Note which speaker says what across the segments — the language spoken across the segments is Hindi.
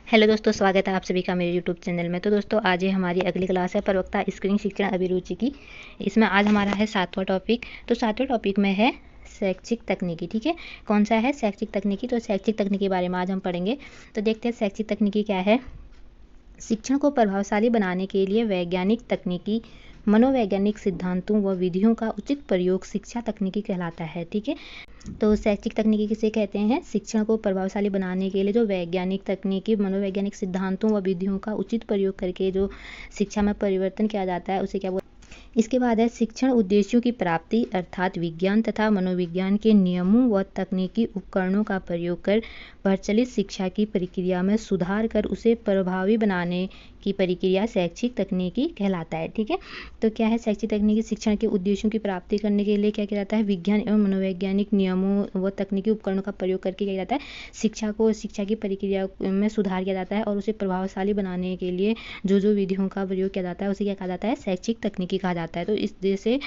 Speaker 1: हेलो दोस्तों, स्वागत है आप सभी का मेरे यूट्यूब चैनल में। तो दोस्तों, आज ये हमारी अगली क्लास है प्रवक्ता स्क्रीन शिक्षण अभिरुचि की। इसमें आज हमारा है 7वां टॉपिक। तो 7वें टॉपिक में है शैक्षिक तकनीकी। ठीक है, कौन सा है? शैक्षिक तकनीकी। तो शैक्षिक तकनीकी के बारे में आज हम पढ़ेंगे। तो देखते हैं शैक्षिक तकनीकी क्या है। शिक्षण को प्रभावशाली बनाने के लिए वैज्ञानिक तकनीकी, मनोवैज्ञानिक सिद्धांतों व विधियों का उचित प्रयोग शिक्षा तकनीकी कहलाता है। ठीक है, तो शैक्षिक तकनीकी किसे कहते हैं? शिक्षण को प्रभावशाली बनाने के लिए जो वैज्ञानिक तकनीकी, मनोवैज्ञानिक सिद्धांतों व विधियों का उचित प्रयोग करके जो शिक्षा में परिवर्तन किया जाता है उसे क्या बोलते हैं? इसके बाद है शिक्षण उद्देश्यों की प्राप्ति, अर्थात विज्ञान तथा मनोविज्ञान के नियमों व तकनीकी उपकरणों का प्रयोग कर प्रचलित शिक्षा की प्रक्रिया में सुधार कर उसे प्रभावी बनाने की प्रक्रिया शैक्षिक तकनीकी कहलाता है। ठीक है, तो क्या है शैक्षिक तकनीकी? शिक्षण के उद्देश्यों की प्राप्ति करने के लिए क्या किया जाता है? विज्ञान एवं मनोवैज्ञानिक नियमों व तकनीकी उपकरणों का प्रयोग करके क्या जाता है? शिक्षा की प्रक्रिया में सुधार किया जाता है और उसे प्रभावशाली बनाने के लिए जो विधियों का प्रयोग किया जाता है उसे क्या कहा जाता है? शैक्षिक तकनीकी कहा जाता है। तो इस जैसे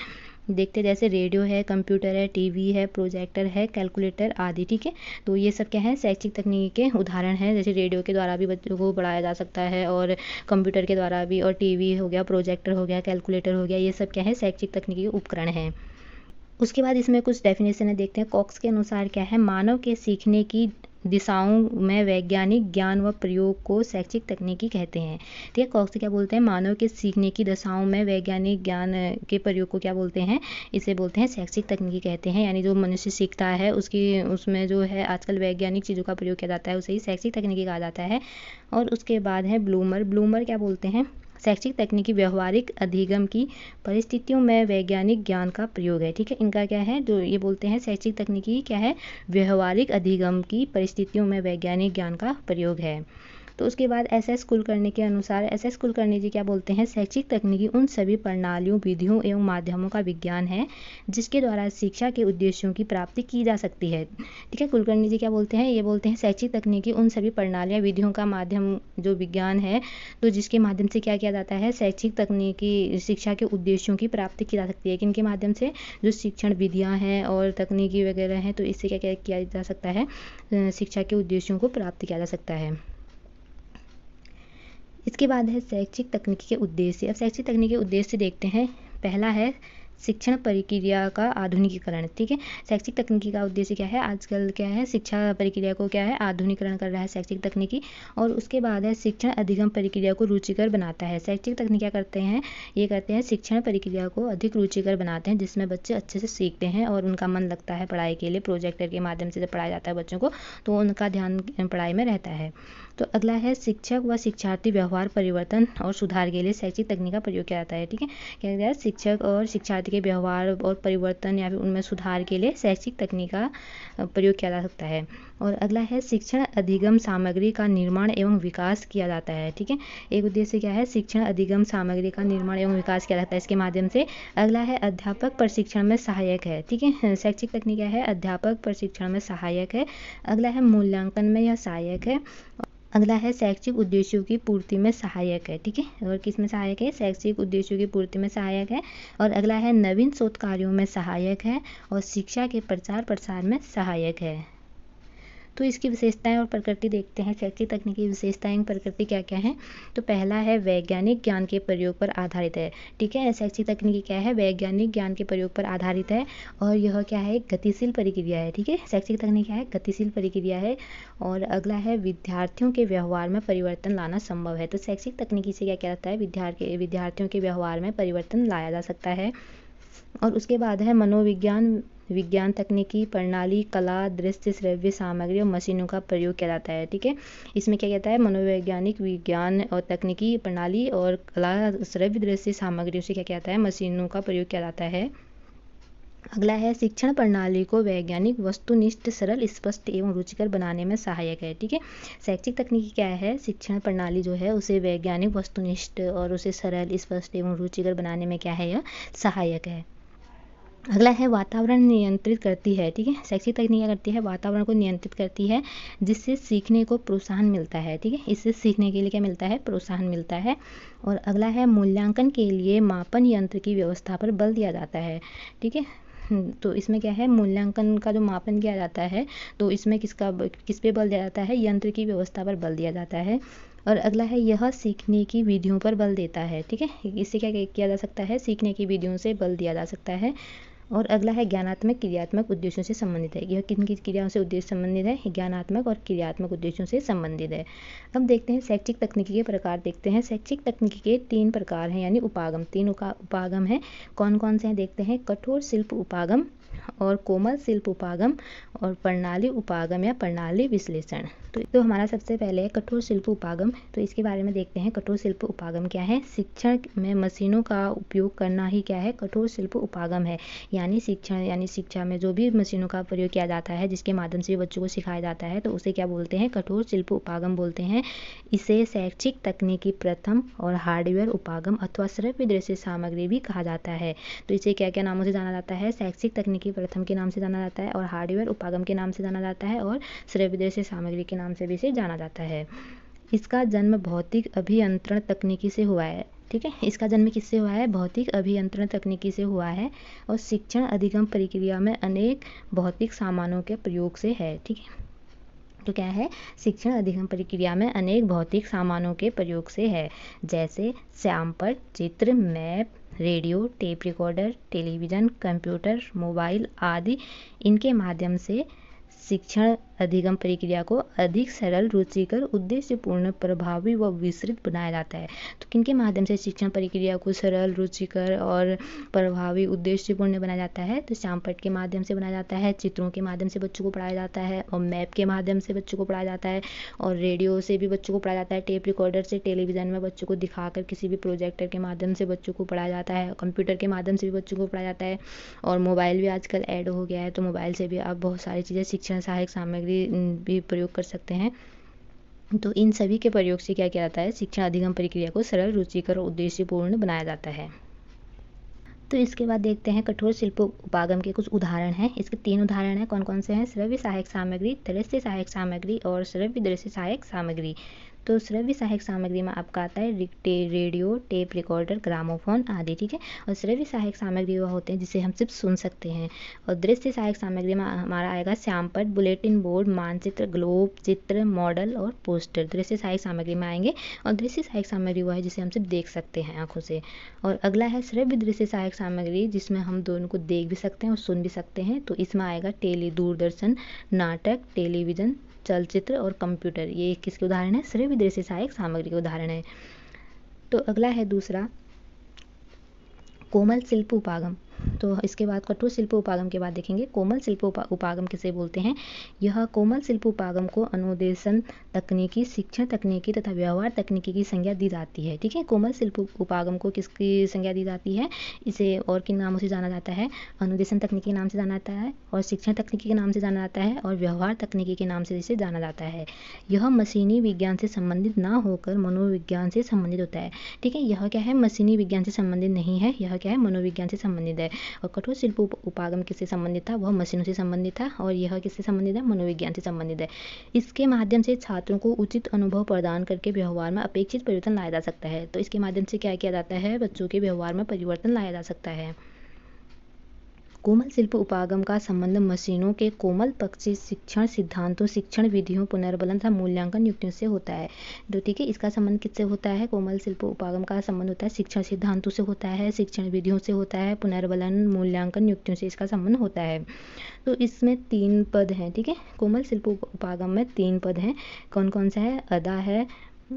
Speaker 1: देखते जैसे रेडियो है, कंप्यूटर है, टीवी है, प्रोजेक्टर है, कैलकुलेटर आदि। ठीक है, तो ये सब क्या है? शैक्षिक तकनीकी के उदाहरण हैं। जैसे रेडियो के द्वारा भी बच्चों को पढ़ाया जा सकता है और कंप्यूटर के द्वारा भी, और टीवी हो गया, प्रोजेक्टर हो गया, कैलकुलेटर हो गया, ये सब क्या है? शैक्षिक तकनीकी उपकरण हैं। उसके बाद इसमें कुछ डेफिनेशन है, देखते हैं। कॉक्स के अनुसार क्या है? मानव के सीखने की दिशाओं में वैज्ञानिक ज्ञान व प्रयोग को शैक्षिक तकनीकी कहते हैं। ठीक है, कॉक्स क्या बोलते हैं? मानव के सीखने की दशाओं में वैज्ञानिक ज्ञान के प्रयोग को क्या बोलते हैं? इसे बोलते हैं शैक्षिक तकनीकी कहते हैं। यानी जो मनुष्य सीखता है उसमें जो है आजकल वैज्ञानिक चीज़ों का प्रयोग किया जाता है, उसे ही शैक्षिक तकनीकी कहा जाता है। और उसके बाद है ब्लूमर क्या बोलते हैं? शैक्षिक तकनीकी व्यवहारिक अधिगम की परिस्थितियों में वैज्ञानिक ज्ञान का प्रयोग है। ठीक है, इनका क्या है? जो ये बोलते हैं शैक्षिक तकनीकी क्या है? व्यवहारिक अधिगम की परिस्थितियों में वैज्ञानिक ज्ञान का प्रयोग है। तो उसके बाद एस कुलकर्णी जी क्या बोलते हैं? शैक्षिक तकनीकी उन सभी प्रणालियों, विधियों एवं माध्यमों का विज्ञान है जिसके द्वारा शिक्षा के उद्देश्यों की प्राप्ति की जा सकती है। ठीक है, कुलकर्णी जी क्या बोलते हैं? ये बोलते हैं शैक्षिक तकनीकी उन सभी प्रणालियाँ, विधियों का माध्यम जो विज्ञान है, तो जिसके माध्यम से क्या किया जाता है? शैक्षिक तकनीकी शिक्षा के उद्देश्यों की प्राप्ति की जा सकती है। किनके माध्यम से? जो शिक्षण विधियाँ हैं और तकनीकी वगैरह हैं, तो इससे क्या क्या किया जा सकता है? शिक्षा के उद्देश्यों को प्राप्त किया जा सकता है। इसके बाद है शैक्षिक तकनीकी के उद्देश्य। अब शैक्षिक तकनीकी के उद्देश्य देखते हैं। पहला है शिक्षण प्रक्रिया का आधुनिकीकरण। ठीक है, शैक्षिक तकनीकी का उद्देश्य क्या है? आजकल क्या है? शिक्षा प्रक्रिया को क्या है? आधुनिकीकरण कर रहा है शैक्षिक तकनीकी। और उसके बाद है शिक्षण अधिगम प्रक्रिया को रुचिकर बनाता है। शैक्षिक तकनीक क्या करते हैं? ये करते हैं शिक्षण प्रक्रिया को अधिक रुचिकर बनाते हैं, जिसमें बच्चे अच्छे से सीखते हैं और उनका मन लगता है पढ़ाई के लिए। प्रोजेक्टर के माध्यम से जब पढ़ाया जाता है बच्चों को, तो उनका ध्यान पढ़ाई में रहता है। तो अगला है शिक्षक व शिक्षार्थी व्यवहार परिवर्तन और सुधार के लिए शैक्षिक तकनीक का प्रयोग किया जाता है। ठीक है, क्या कहते हैं? शिक्षक और शिक्षार्थी के व्यवहार और परिवर्तन या फिर उनमें सुधार के लिए शैक्षिक तकनीक का प्रयोग किया जा सकता है। और अगला है शिक्षण अधिगम सामग्री का निर्माण एवं विकास किया जाता है। ठीक है, एक उद्देश्य क्या है? शिक्षण अधिगम सामग्री का निर्माण एवं विकास किया जाता है इसके माध्यम से। अगला है अध्यापक प्रशिक्षण में सहायक है। ठीक है, शैक्षिक तकनीक क्या है? अध्यापक प्रशिक्षण में सहायक है। अगला है मूल्यांकन में यह सहायक है। अगला है शैक्षिक उद्देश्यों की पूर्ति में सहायक है। ठीक है, और किस में सहायक है? शैक्षिक उद्देश्यों की पूर्ति में सहायक है। और अगला है नवीन शोध कार्यों में सहायक है और शिक्षा के प्रचार प्रसार में सहायक है। तो इसकी विशेषताएं और प्रकृति देखते हैं। शैक्षिक तकनीक की विशेषताएं प्रकृति क्या क्या है? तो पहला है वैज्ञानिक ज्ञान के प्रयोग पर आधारित है। ठीक है, शैक्षिक तकनीकी क्या है? वैज्ञानिक ज्ञान के प्रयोग पर आधारित है और यह क्या है? गतिशील प्रक्रिया है। ठीक है, शैक्षिक तकनीक क्या है? गतिशील प्रक्रिया है। और अगला है विद्यार्थियों के व्यवहार में परिवर्तन लाना संभव है। तो शैक्षिक तकनीकी से क्या क्या होता है? विद्यार्थियों के व्यवहार में परिवर्तन लाया जा सकता है। और उसके बाद है मनोविज्ञान, विज्ञान तकनीकी प्रणाली, कला, दृश्य श्रव्य सामग्री और मशीनों का प्रयोग किया जाता है। ठीक है, इसमें क्या कहता है? मनोवैज्ञानिक, विज्ञान और तकनीकी प्रणाली और कला, श्रव्य दृश्य सामग्रियों से क्या कहता है? मशीनों का प्रयोग किया जाता है। अगला है शिक्षण प्रणाली को वैज्ञानिक, वस्तुनिष्ठ, सरल, स्पष्ट एवं रुचिकर बनाने में सहायक है। ठीक है, शैक्षिक तकनीकी क्या है? शिक्षण प्रणाली जो है उसे वैज्ञानिक, वस्तुनिष्ठ और उसे सरल, स्पष्ट एवं रुचिकर बनाने में क्या है? यह सहायक है। अगला है वातावरण नियंत्रित करती है। ठीक है, शैक्षिक तकनीक क्या करती है? वातावरण को नियंत्रित करती है, जिससे सीखने को प्रोत्साहन मिलता है। ठीक है, इससे सीखने के लिए क्या मिलता है? प्रोत्साहन मिलता है। और अगला है मूल्यांकन के लिए मापन यंत्र की व्यवस्था पर बल दिया जाता है। ठीक है, तो इसमें क्या है, मूल्यांकन का जो मापन किया जाता है तो इसमें किस पे बल दिया जाता है, यंत्र की व्यवस्था पर बल दिया जाता है। और अगला है, यह सीखने की विधियों पर बल देता है। ठीक है, इससे क्या किया जा सकता है, सीखने की विधियों से बल दिया जा सकता है। और अगला है, ज्ञानात्मक क्रियात्मक उद्देश्यों से संबंधित है। यह किन की क्रियाओं से उद्देश्य संबंधित है, ज्ञानात्मक और क्रियात्मक उद्देश्यों से संबंधित है। अब देखते हैं शैक्षिक तकनीकी के प्रकार देखते हैं। शैक्षिक तकनीकी के 3 प्रकार हैं, यानी उपागम, 3 उपागम हैं। कौन कौन से हैं देखते हैं, कठोर शिल्प उपागम और कोमल शिल्प उपागम और प्रणाली उपागम या प्रणाली विश्लेषण। तो हमारा सबसे पहले है कठोर शिल्प उपागम। तो इसके बारे में देखते हैं, कठोर शिल्प उपागम क्या है। शिक्षण में मशीनों का उपयोग करना ही क्या है, कठोर शिल्प उपागम है। यानी शिक्षा में जो भी मशीनों का प्रयोग किया जाता है, जिसके माध्यम से बच्चों को सिखाया जाता है, तो उसे क्या बोलते हैं, कठोर शिल्प उपागम बोलते हैं। इसे शैक्षिक तकनीकी प्रथम और हार्डवेयर उपागम अथवा श्रव्य दृश्य सामग्री भी कहा जाता है। तो इसे क्या क्या नामों से जाना जाता है, शैक्षिक तकनीकी प्रथम के नाम से जाना जाता है और हार्डवेयर उपागम के नाम से जाना जाता है और श्रव्य दृश्य सामग्री के नाम से भी इसे जाना जाता है। इसका जन्म भौतिक अभियंत्रण तकनीकी से हुआ है। ठीक है, इसका जन्म किससे हुआ है, भौतिक अभियंत्रण तकनीकी से हुआ है और शिक्षण अधिगम प्रक्रिया में अनेक भौतिक सामानों के प्रयोग से है। ठीक है, तो क्या है, शिक्षण अधिगम प्रक्रिया में अनेक भौतिक सामानों के प्रयोग से है, जैसे श्यामपट्ट, चित्र, map, radio, tape recorder, television, computer, mobile आदि। इनके माध्यम से शिक्षण अधिगम प्रक्रिया को अधिक सरल, रुचिकर, उद्देश्यपूर्ण, प्रभावी व विस्तृत बनाया जाता है। तो किनके माध्यम से शिक्षण प्रक्रिया को सरल, रुचिकर और प्रभावी, उद्देश्यपूर्ण बनाया जाता है, तो श्यामपट्ट के माध्यम से बनाया जाता है, चित्रों के माध्यम से बच्चों को पढ़ाया जाता है और मैप के माध्यम से बच्चों को पढ़ाया जाता है और रेडियो से भी बच्चों को पढ़ाया जाता है, टेप रिकॉर्डर से, टेलीविज़न में बच्चों को दिखाकर किसी भी प्रोजेक्टर के माध्यम से बच्चों को पढ़ाया जाता है, कंप्यूटर के माध्यम से भी बच्चों को पढ़ाया जाता है और मोबाइल भी आजकल ऐड हो गया है, तो मोबाइल से भी आप बहुत सारी चीज़ें, शिक्षण सहायक सामग्री भी प्रयोग कर सकते हैं। तो इन सभी के प्रयोग से क्या किया जाता है, शिक्षण अधिगम प्रक्रिया को सरल, रुचिकर और उद्देश्यपूर्ण बनाया जाता है। तो इसके बाद देखते हैं कठोर शिल्प उपागम के कुछ उदाहरण हैं। इसके 3 उदाहरण हैं, कौन कौन से हैं, श्रव्य सहायक सामग्री, दृश्य सहायक सामग्री और श्रव्य दृश्य सहायक सामग्री। तो श्रव्य सहायक सामग्री में आपका आता है रेडियो, टेप रिकॉर्डर, ग्रामोफोन आदि। ठीक है, और श्रव्य सहायक सामग्री वह होते हैं जिसे हम सिर्फ सुन सकते हैं। और दृश्य सहायक सामग्री में हमारा आएगा श्यामपट्ट, बुलेटिन बोर्ड, मानचित्र, ग्लोब, चित्र, मॉडल और पोस्टर, दृश्य सहायक सामग्री में आएंगे। और दृश्य सहायक सामग्री वह है जिसे हम सिर्फ देख सकते हैं आंखों से। और अगला है श्रव्य दृश्य सहायक सामग्री, जिसमें हम दोनों को देख भी सकते हैं और सुन भी सकते हैं। तो इसमें आएगा दूरदर्शन, नाटक, टेलीविज़न, चलचित्र और कंप्यूटर। ये किसके उदाहरण है, श्रव्य दृश्य सहायक सामग्री के उदाहरण है। तो अगला है दूसरा, कोमल शिल्प उपागम। तो इसके बाद कठोर शिल्प उपागम के बाद देखेंगे कोमल शिल्प उपागम किसे बोलते हैं। यह कोमल शिल्प उपागम को अनुदेशन तकनीकी, शिक्षण तकनीकी तथा व्यवहार तकनीकी की संज्ञा दी जाती है। ठीक है, कोमल शिल्प उपागम को किसकी संज्ञा दी जाती है, इसे और किन नामों से जाना जाता है, अनुदेशन तकनीकी के नाम से जाना जाता है और शिक्षण तकनीकी के नाम से जाना जाता है और व्यवहार तकनीकी के नाम से इसे जाना जाता है। यह मशीनी विज्ञान से संबंधित ना होकर मनोविज्ञान से संबंधित होता है। ठीक है, यह क्या है, मशीनी विज्ञान से संबंधित नहीं है, यह क्या है, मनोविज्ञान से संबंधित है। और कठोर शिल्प उपागम किससे संबंधित था, वह मशीनों से संबंधित था और यह किससे संबंधित है, मनोविज्ञान से संबंधित है। इसके माध्यम से छात्रों को उचित अनुभव प्रदान करके व्यवहार में अपेक्षित परिवर्तन लाया जा सकता है। तो इसके माध्यम से क्या किया जाता है, बच्चों के व्यवहार में परिवर्तन लाया जा सकता है। कोमल शिल्प उपागम का संबंध मशीनों के कोमल पक्षी शिक्षण सिद्धांतों, शिक्षण विधियों, पुनर्बलन तथा मूल्यांकन युक्तियों से होता है। तो ठीक है, इसका संबंध किससे होता है, कोमल शिल्प उपागम का संबंध होता है शिक्षण सिद्धांतों से होता है, शिक्षण विधियों से होता है, पुनर्बलन मूल्यांकन युक्तियों से इसका संबंध होता है। तो इसमें 3 पद हैं। ठीक है, कोमल शिल्प उपागम में 3 पद हैं। कौन कौन सा है, अदा है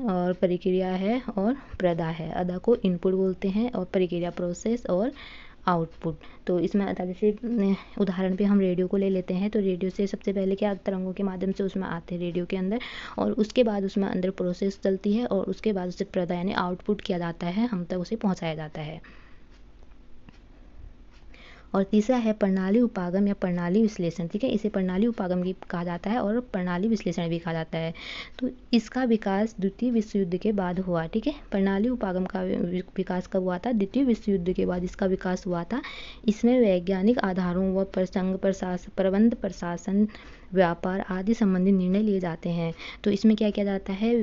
Speaker 1: और प्रक्रिया है और प्रदा है। अदा को इनपुट बोलते हैं और प्रक्रिया प्रोसेस और आउटपुट। तो इसमें जैसे उदाहरण पे हम रेडियो को ले लेते हैं, तो रेडियो से सबसे पहले क्या, तरंगों के माध्यम से उसमें आते हैं रेडियो के अंदर और उसके बाद उसमें अंदर प्रोसेस चलती है और उसके बाद उसे प्रदा यानी आउटपुट किया जाता है, हम तक उसे पहुंचाया जाता है। और तीसरा है प्रणाली उपागम या प्रणाली विश्लेषण। ठीक है, इसे प्रणाली उपागम भी कहा जाता है और प्रणाली विश्लेषण भी कहा जाता है। तो इसका विकास द्वितीय विश्व युद्ध के बाद हुआ। ठीक है, प्रणाली उपागम का विकास कब हुआ था, द्वितीय विश्व युद्ध के बाद इसका विकास हुआ था। इसमें वैज्ञानिक आधारों व प्रबंध प्रशासन व्यापार आदि संबंधी निर्णय लिए जाते हैं। तो इसमें क्या किया जाता है,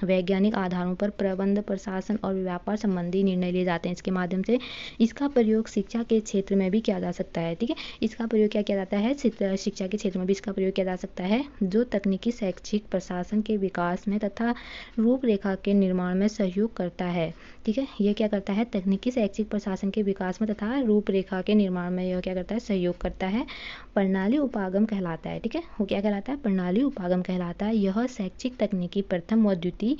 Speaker 1: वैज्ञानिक आधारों पर प्रबंध, प्रशासन और व्यापार संबंधी निर्णय लिए जाते हैं। इसके माध्यम से इसका प्रयोग शिक्षा के क्षेत्र में भी किया जा सकता है। ठीक है, इसका प्रयोग क्या किया जाता है, शिक्षा के क्षेत्र में भी इसका प्रयोग किया जा सकता है, जो तकनीकी शैक्षिक प्रशासन के विकास में तथा रूपरेखा के निर्माण में सहयोग करता है। ठीक है, ये क्या करता है, तकनीकी शैक्षिक प्रशासन के विकास में तथा रूपरेखा के निर्माण में यह क्या करता है, सहयोग करता है। प्रणाली उपागम कहलाता है। ठीक है, वो क्या कहलाता है, प्रणाली उपागम कहलाता है। यह शैक्षिक तकनीकी प्रथम व द्वितीय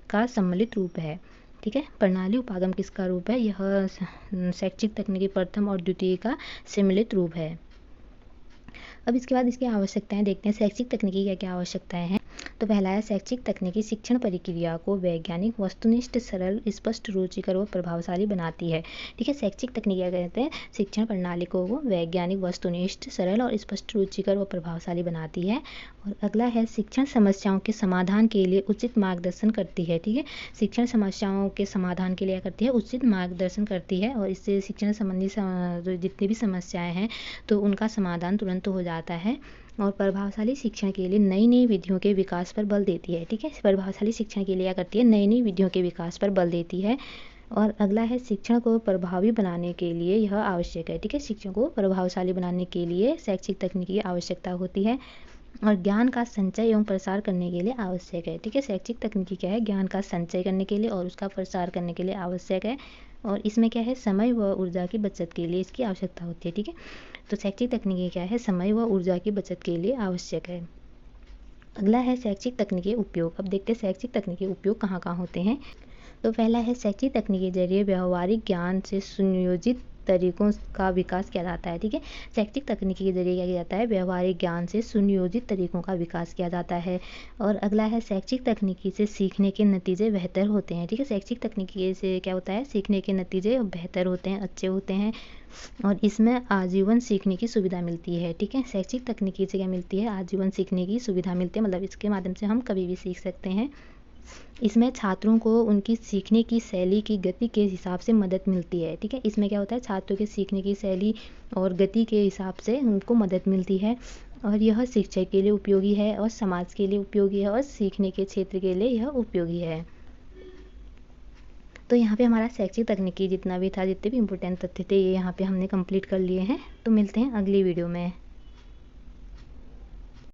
Speaker 1: का सम्मिलित रूप है। ठीक है, प्रणाली उपागम किसका रूप है, यह शैक्षिक तकनीकी प्रथम और द्वितीय का सम्मिलित रूप है। अब इसके बाद इसकी आवश्यकताएं देखते हैं। शैक्षिक तकनीकी क्या क्या आवश्यकताएं हैं। तो पहला है, शैक्षिक तकनीकी शिक्षण प्रक्रिया को वैज्ञानिक, वस्तुनिष्ठ, सरल, स्पष्ट, रुचिकर व प्रभावशाली बनाती है। ठीक है, शैक्षिक तकनीकी क्या कहते हैं, शिक्षण प्रणाली को वो वैज्ञानिक, वस्तुनिष्ठ, सरल और स्पष्ट, रुचिकर व प्रभावशाली बनाती है। और अगला है, शिक्षण समस्याओं के समाधान के लिए उचित मार्गदर्शन करती है। ठीक है, शिक्षण समस्याओं के समाधान के लिए क्या करती है, उचित मार्गदर्शन करती है। और इससे शिक्षण संबंधी जो जितनी भी समस्याएं हैं तो उनका समाधान तुरंत हो जाता है। और प्रभावशाली शिक्षण के लिए नई नई विधियों के विकास पर बल देती है। ठीक है, प्रभावशाली शिक्षण के लिए क्या करती है, नई नई विधियों के विकास पर बल देती है। और अगला है, शिक्षण को प्रभावी बनाने के लिए यह आवश्यक है। ठीक है, शिक्षण को प्रभावशाली बनाने के लिए शैक्षिक तकनीकी की आवश्यकता होती है। और ज्ञान का संचय एवं प्रसार करने के लिए आवश्यक है। ठीक है, शैक्षिक तकनीकी क्या है, ज्ञान का संचय करने के लिए और उसका प्रसार करने के लिए आवश्यक है। और इसमें क्या है, समय व ऊर्जा की बचत के लिए इसकी आवश्यकता होती है। ठीक है, तो शैक्षिक तकनीकी क्या है, समय व ऊर्जा की बचत के लिए आवश्यक है। अगला है, शैक्षिक तकनीकी उपयोग। अब देखते हैं शैक्षिक तकनीकी उपयोग कहाँ कहाँ होते हैं। तो पहला है, शैक्षिक तकनीक के जरिए व्यवहारिक ज्ञान से सुनियोजित तरीकों का विकास किया जाता है। ठीक है, शैक्षिक तकनीकी के जरिए क्या किया जाता है, व्यवहारिक ज्ञान से सुनियोजित तरीकों का विकास किया जाता है। और अगला है, शैक्षिक तकनीकी से सीखने के नतीजे बेहतर होते हैं। ठीक है, शैक्षिक तकनीकी से क्या होता है, सीखने के नतीजे बेहतर होते हैं, अच्छे होते हैं। और इसमें आजीवन सीखने की सुविधा मिलती है। ठीक है, शैक्षिक तकनीकी से क्या मिलती है, आजीवन सीखने की सुविधा मिलती है, मतलब इसके माध्यम से हम कभी भी सीख सकते हैं। इसमें छात्रों को उनकी सीखने की शैली की गति के हिसाब से मदद मिलती है। ठीक है, इसमें क्या होता है, छात्रों के सीखने की शैली और गति के हिसाब से उनको मदद मिलती है। और यह शिक्षा के लिए उपयोगी है और समाज के लिए उपयोगी है और सीखने के क्षेत्र के लिए यह उपयोगी है। तो यहाँ पे हमारा शैक्षिक तकनीकी जितना भी था, जितने भी इम्पोर्टेंट तथ्य थे, ये यहाँ पे हमने कंप्लीट कर लिए हैं। तो मिलते हैं अगली वीडियो में।